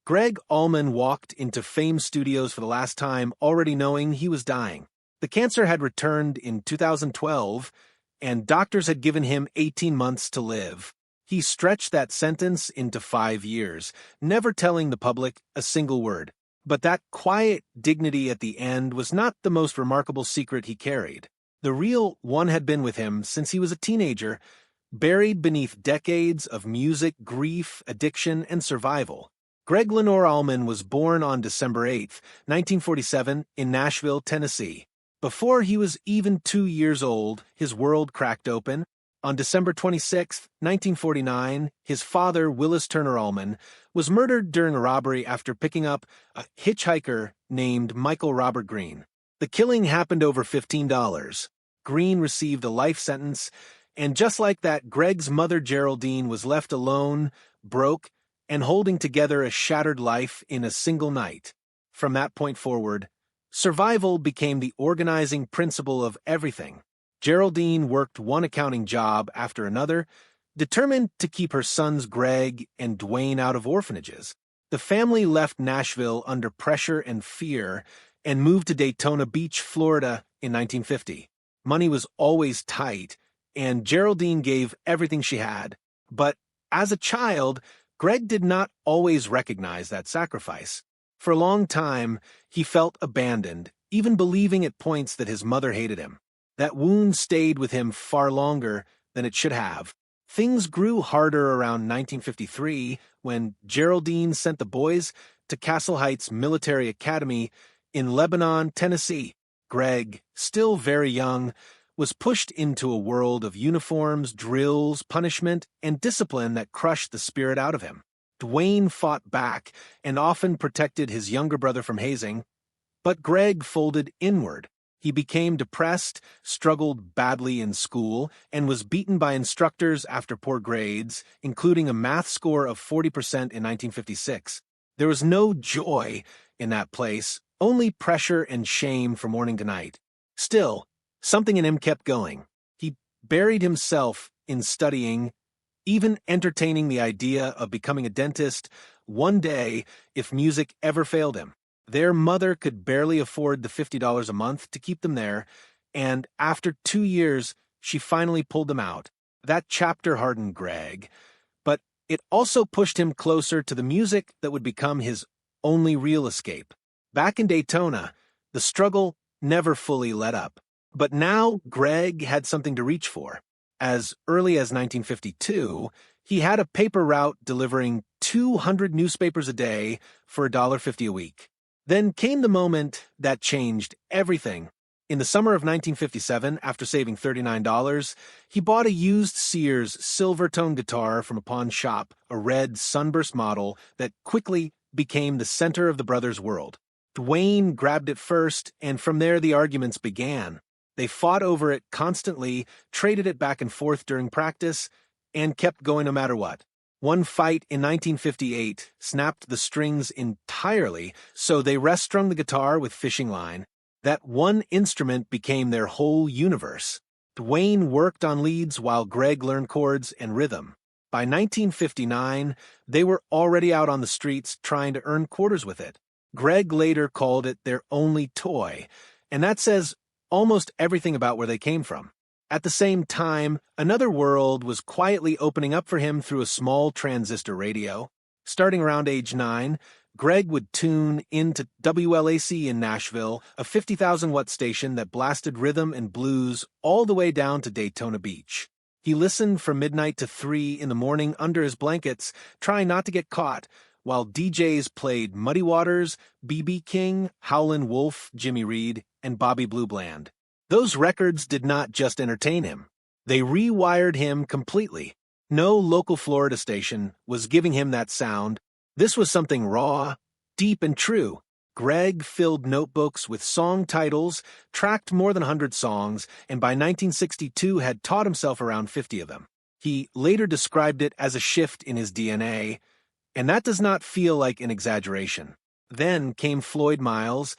Gregg Allman walked into Fame Studios for the last time, already knowing he was dying. The cancer had returned in 2012, and doctors had given him 18 months to live. He stretched that sentence into 5 years, never telling the public a single word. But that quiet dignity at the end was not the most remarkable secret he carried. The real one had been with him since he was a teenager, buried beneath decades of music, grief, addiction, and survival. Gregg Allman was born on December 8, 1947, in Nashville, Tennessee. Before he was even 2 years old, his world cracked open. On December 26, 1949, his father, Willis Turner Allman, was murdered during a robbery after picking up a hitchhiker named Michael Robert Green. The killing happened over $15. Green received a life sentence, and just like that, Gregg's mother, Geraldine, was left alone, broke, and holding together a shattered life in a single night. From that point forward, survival became the organizing principle of everything. Geraldine worked one accounting job after another, determined to keep her sons Gregg and Dwayne out of orphanages. The family left Nashville under pressure and fear and moved to Daytona Beach, Florida in 1950. Money was always tight, and Geraldine gave everything she had. But as a child, Gregg did not always recognize that sacrifice. For a long time, he felt abandoned, even believing at points that his mother hated him. That wound stayed with him far longer than it should have. Things grew harder around 1953 when Geraldine sent the boys to Castle Heights Military Academy in Lebanon, Tennessee. Gregg, still very young, was pushed into a world of uniforms, drills, punishment, and discipline that crushed the spirit out of him. Dwayne fought back and often protected his younger brother from hazing, but Gregg folded inward. He became depressed, struggled badly in school, and was beaten by instructors after poor grades, including a math score of 40% in 1956. There was no joy in that place, only pressure and shame from morning to night. Still, something in him kept going. He buried himself in studying, even entertaining the idea of becoming a dentist one day if music ever failed him. Their mother could barely afford the $50 a month to keep them there, and after 2 years, she finally pulled them out. That chapter hardened Gregg, but it also pushed him closer to the music that would become his only real escape. Back in Daytona, the struggle never fully let up. But now Gregg had something to reach for. As early as 1952, he had a paper route delivering 200 newspapers a day for $1.50 a week. Then came the moment that changed everything. In the summer of 1957, after saving $39, he bought a used Sears silver-tone guitar from a pawn shop, a red Sunburst model that quickly became the center of the brothers' world. Dwayne grabbed it first, and from there the arguments began. They fought over it constantly, traded it back and forth during practice, and kept going no matter what. One fight in 1958 snapped the strings entirely, so they rest-strung the guitar with fishing line. That one instrument became their whole universe. Dwayne worked on leads while Gregg learned chords and rhythm. By 1959, they were already out on the streets trying to earn quarters with it. Gregg later called it their only toy, and that says almost everything about where they came from. At the same time, another world was quietly opening up for him through a small transistor radio. Starting around age 9, Gregg would tune into WLAC in Nashville, a 50,000-watt station that blasted rhythm and blues all the way down to Daytona Beach. He listened from midnight to 3 in the morning under his blankets, trying not to get caught, while DJs played Muddy Waters, B.B. King, Howlin' Wolf, Jimmy Reed, and Bobby Blue Bland. Those records did not just entertain him. They rewired him completely. No local Florida station was giving him that sound. This was something raw, deep, and true. Gregg filled notebooks with song titles, tracked more than 100 songs, and by 1962 had taught himself around 50 of them. He later described it as a shift in his DNA, and that does not feel like an exaggeration. Then came Floyd Miles,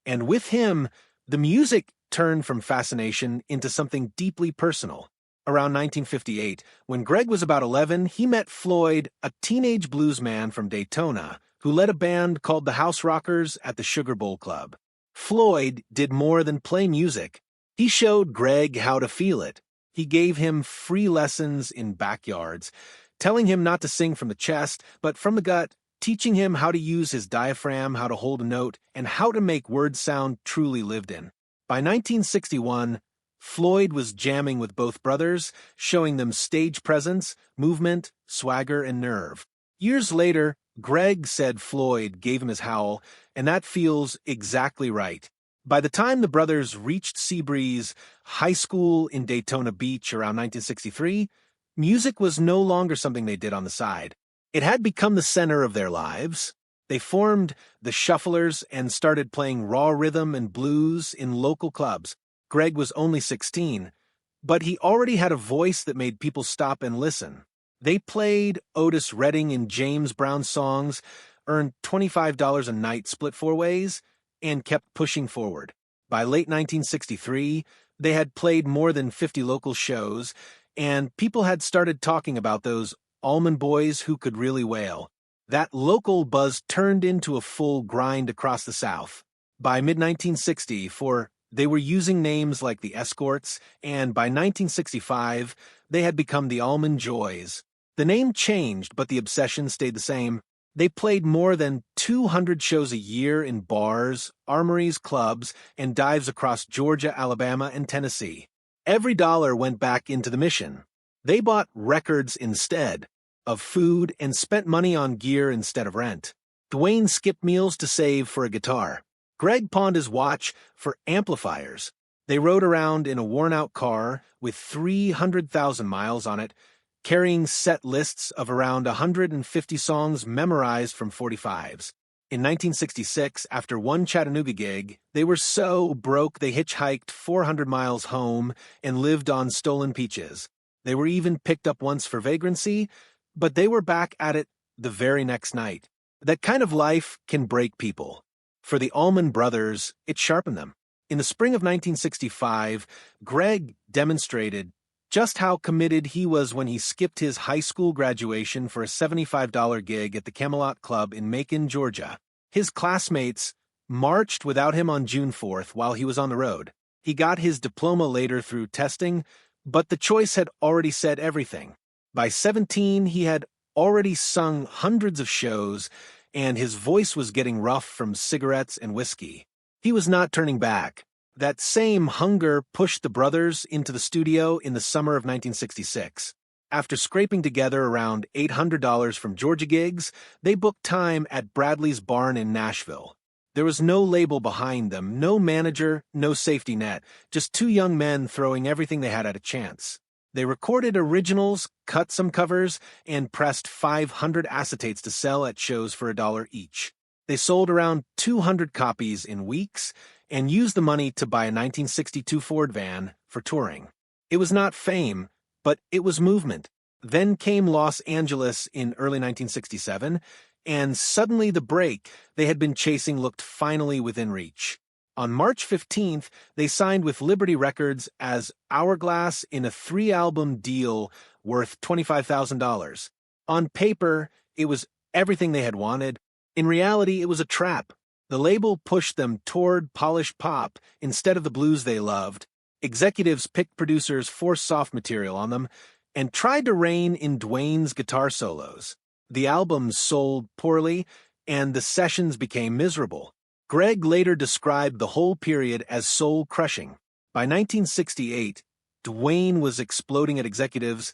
and with him, the music turned from fascination into something deeply personal. Around 1958, when Gregg was about 11, he met Floyd, a teenage blues man from Daytona, who led a band called the House Rockers at the Sugar Bowl Club. Floyd did more than play music. He showed Gregg how to feel it. He gave him free lessons in backyards, telling him not to sing from the chest, but from the gut, teaching him how to use his diaphragm, how to hold a note, and how to make words sound truly lived in. By 1961, Floyd was jamming with both brothers, showing them stage presence, movement, swagger, and nerve. Years later, Gregg said Floyd gave him his howl, and that feels exactly right. By the time the brothers reached Seabreeze High School in Daytona Beach around 1963, music was no longer something they did on the side. It had become the center of their lives. They formed the Shufflers and started playing raw rhythm and blues in local clubs. Gregg was only 16, but he already had a voice that made people stop and listen. They played Otis Redding and James Brown songs, earned $25 a night split four ways, and kept pushing forward. By late 1963, they had played more than 50 local shows, and people had started talking about those Allman boys who could really wail. That local buzz turned into a full grind across the South. By mid-1960, they were using names like the Escorts, and by 1965, they had become the Allman Joys. The name changed, but the obsession stayed the same. They played more than 200 shows a year in bars, armories, clubs, and dives across Georgia, Alabama, and Tennessee. Every dollar went back into the mission. They bought records instead of food and spent money on gear instead of rent. Dwayne skipped meals to save for a guitar. Gregg pawned his watch for amplifiers. They rode around in a worn-out car with 300,000 miles on it, carrying set lists of around 150 songs memorized from 45s. In 1966, after one Chattanooga gig, they were so broke they hitchhiked 400 miles home and lived on stolen peaches. They were even picked up once for vagrancy, but they were back at it the very next night. That kind of life can break people. For the Allman Brothers, it sharpened them. In the spring of 1965, Gregg demonstrated just how committed he was when he skipped his high school graduation for a $75 gig at the Camelot Club in Macon, Georgia. His classmates marched without him on June 4th while he was on the road. He got his diploma later through testing, but the choice had already said everything. By 17, he had already sung hundreds of shows, and his voice was getting rough from cigarettes and whiskey. He was not turning back. That same hunger pushed the brothers into the studio in the summer of 1966. After scraping together around $800 from Georgia gigs, they booked time at Bradley's Barn in Nashville. There was no label behind them, no manager, no safety net, just two young men throwing everything they had at a chance. They recorded originals, cut some covers, and pressed 500 acetates to sell at shows for $1 each. They sold around 200 copies in weeks and used the money to buy a 1962 Ford van for touring. It was not fame, but it was movement. Then came Los Angeles in early 1967, and suddenly the break they had been chasing looked finally within reach. On March 15th, they signed with Liberty Records as Hourglass in a 3-album deal worth $25,000. On paper, it was everything they had wanted. In reality, it was a trap. The label pushed them toward polished pop instead of the blues they loved. Executives picked producers for soft material on them and tried to rein in Dwayne's guitar solos. The albums sold poorly, and the sessions became miserable. Gregg later described the whole period as soul-crushing. By 1968, Dwayne was exploding at executives,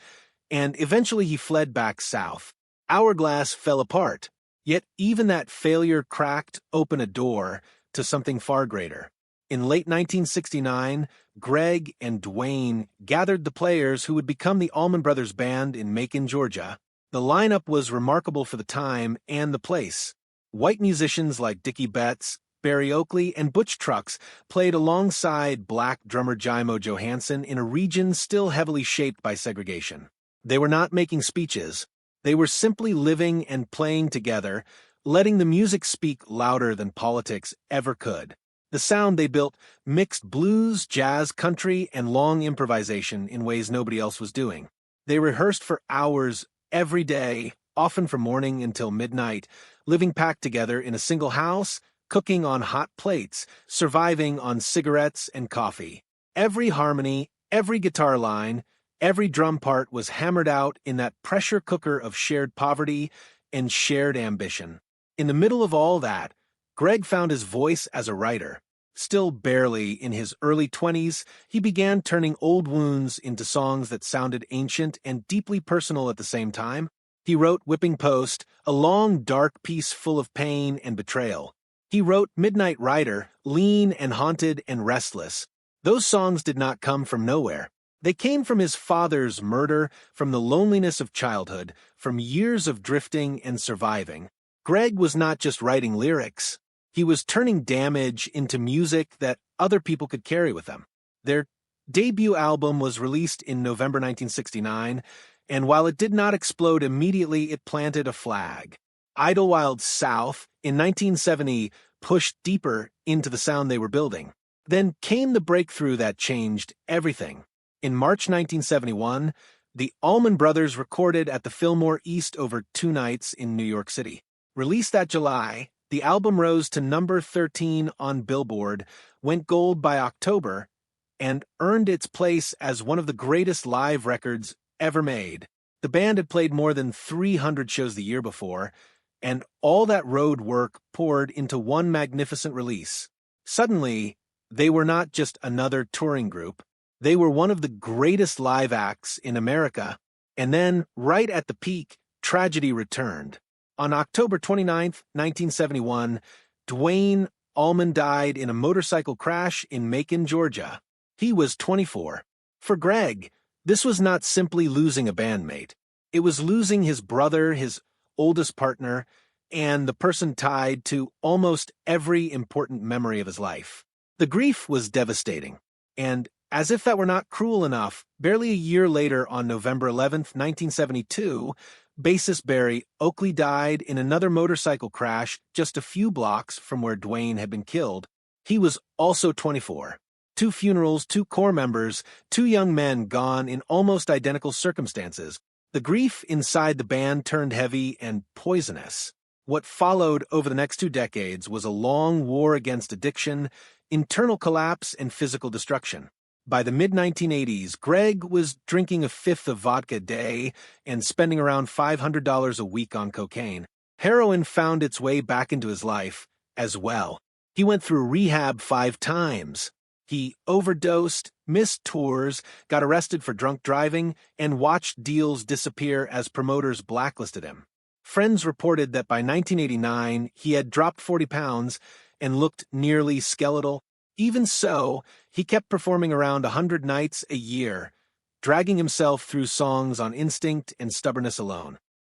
and eventually he fled back south. Hourglass fell apart, yet even that failure cracked open a door to something far greater. In late 1969, Gregg and Dwayne gathered the players who would become the Allman Brothers Band in Macon, Georgia. The lineup was remarkable for the time and the place. White musicians like Dickie Betts, Barry Oakley, and Butch Trucks played alongside black drummer Jimo Johansson in a region still heavily shaped by segregation. They were not making speeches. They were simply living and playing together, letting the music speak louder than politics ever could. The sound they built mixed blues, jazz, country, and long improvisation in ways nobody else was doing. They rehearsed for hours every day, often from morning until midnight, living packed together in a single house, cooking on hot plates, surviving on cigarettes and coffee. Every harmony, every guitar line, every drum part was hammered out in that pressure cooker of shared poverty and shared ambition. In the middle of all that, Gregg found his voice as a writer. Still barely in his early 20s, he began turning old wounds into songs that sounded ancient and deeply personal at the same time. He wrote Whipping Post, a long, dark piece full of pain and betrayal. He wrote Midnight Rider, lean and haunted and restless. Those songs did not come from nowhere. They came from his father's murder, from the loneliness of childhood, from years of drifting and surviving. Gregg was not just writing lyrics. He was turning damage into music that other people could carry with them. Their debut album was released in November 1969, and while it did not explode immediately, it planted a flag. Idlewild South, in 1970, pushed deeper into the sound they were building. Then came the breakthrough that changed everything. In March 1971, the Allman Brothers recorded at the Fillmore East over 2 nights in New York City. Released that July, the album rose to number 13 on Billboard, went gold by October, and earned its place as one of the greatest live records ever made. The band had played more than 300 shows the year before, and all that road work poured into one magnificent release. Suddenly, they were not just another touring group. They were one of the greatest live acts in America. And then, right at the peak, tragedy returned. On October 29, 1971, Duane Allman died in a motorcycle crash in Macon, Georgia. He was 24. For Gregg, this was not simply losing a bandmate. It was losing his brother, his oldest partner, and the person tied to almost every important memory of his life. The grief was devastating, and as if that were not cruel enough, barely a year later on November 11, 1972, bassist Barry Oakley died in another motorcycle crash just a few blocks from where Duane had been killed. He was also 24. 2 funerals, 2 core members, 2 young men gone in almost identical circumstances. The grief inside the band turned heavy and poisonous. What followed over the next 2 decades was a long war against addiction, internal collapse, and physical destruction. By the mid-1980s, Gregg was drinking a 5th of vodka a day and spending around $500 a week on cocaine. Heroin found its way back into his life as well. He went through rehab 5 times. He overdosed, missed tours, got arrested for drunk driving, and watched deals disappear as promoters blacklisted him. Friends reported that by 1989, he had dropped 40 pounds and looked nearly skeletal. Even so, he kept performing around 100 nights a year, dragging himself through songs on instinct and stubbornness alone.